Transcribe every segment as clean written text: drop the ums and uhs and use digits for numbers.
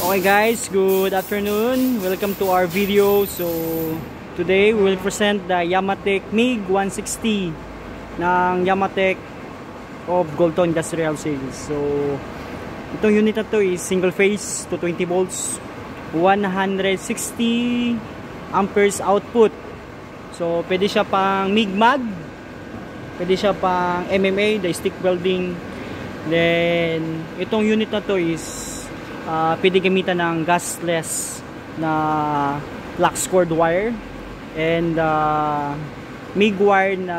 Okay guys, good afternoon. Welcome to our video. So today we will present the Yamatech MiG 160 ng Yamatech of Goldton Industrial Sales. So itong unit na to is single phase to 20 volts, 160 amperes output. So pwede siya pang MiG mag, pwede siya pang MMA, the stick welding. Then itong unit na to is pwede gamitan ng gasless na flax cord wire and MIG wire na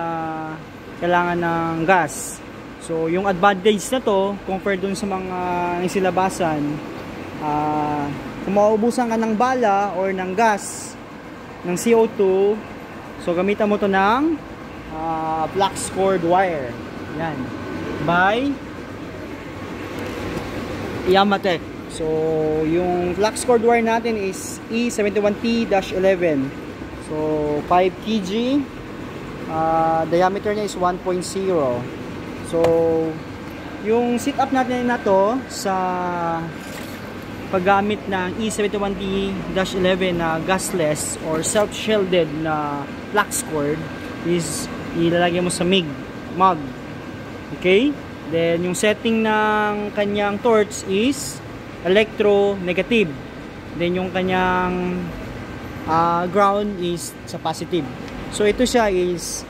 kailangan ng gas. So yung advantage na to compared dun sa mga silabasan, kung mauubusan ka ng bala or ng gas ng CO2, so gamitan mo to ng flax cord wire. Yan, by Yamatech. So, yung flax cord wire natin is E71T-11. So, 5 kg. Diameter niya is 1.0. So, yung setup natin na to sa paggamit ng E71T-11 na gasless or self-shielded na flax cord is ilalagay mo sa MIG mag. Okay? Then, yung setting ng kanyang torch is electro-negative. Then, yung kanyang ground is sa positive. So, ito siya is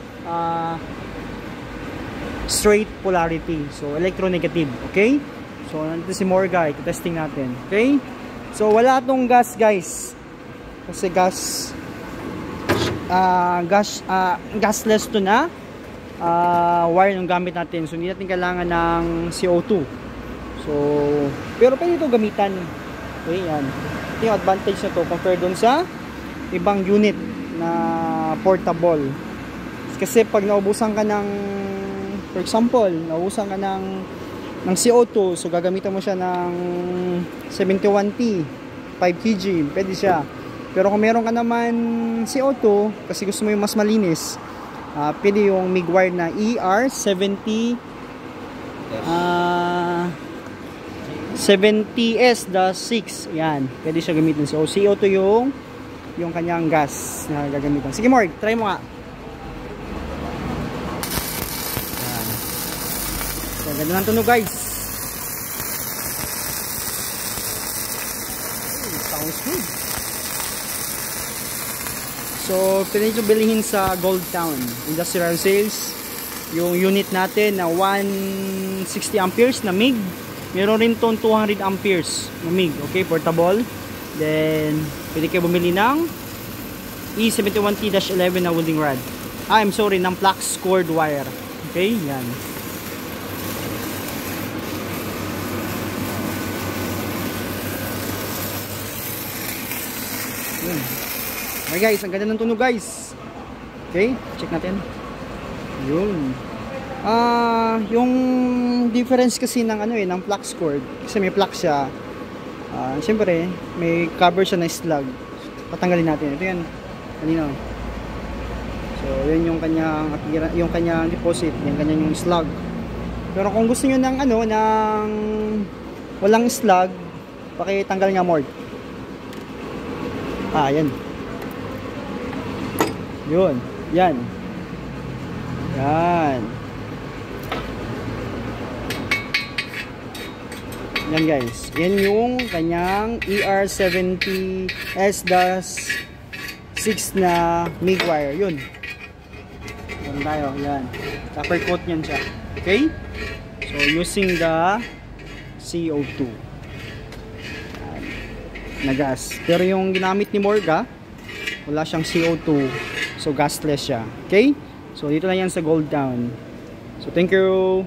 straight polarity. So, electro-negative. Okay? So, nandito si Morga. Ito-testing natin. Okay? So, wala tong gas, guys. Kasi gasless to na wire yung gamit natin. So hindi natin kailangan ng CO2. So pero pwede ito gamitan. Okay, yan. Ito yung advantage na to compared dun sa ibang unit na portable. Kasi pag naubusan ka ng, for example, naubusan ka ng CO2, so gagamitan mo siya ng 71T 5 kg, pwede siya. Pero kung meron ka naman CO2 kasi gusto mo yung mas malinis, pwede yung MIG wire na ER70 70S-6. Yan, pwede siya gamitin. So CO2 yung kanyang gas na gagamitin. Sige Morg, try mo nga. Yan. So ganda ng tunog guys. Sounds good. So, pwede nyo bilhin sa Goldton Industrial Sales yung unit natin na 160 amperes na MIG. Meron rin itong 200 amperes na MIG. Okay, portable. Then, pwede kayo bumili ng E71T-11 na welding rod. I'm sorry, ng flax cord wire. Okay, yan. Yan. Okay guys, ang ganda ng tunog guys. Okay, check natin. Yun. Yung difference kasi ng ng flax cord, kasi may flax siya. Siyempre, may cover siya na slug. Patanggalin natin. Ito yan. Kanina. So, yun yung kanyang deposit, yung kanyang slug. Pero kung gusto niyo ng ng walang slug, pakitanggal nga more. Yan. Yun, yan. Yan. Yan guys. Yan yung kanyang ER70S-6 na MIG wire. Yun. Yan tayo. Yan. Copper coat yan siya. Okay? So, using the CO2 na gas. Pero yung ginamit ni Morga, wala siyang CO2. So gasless siya. Okay? So dito na yan sa Goldton. So thank you.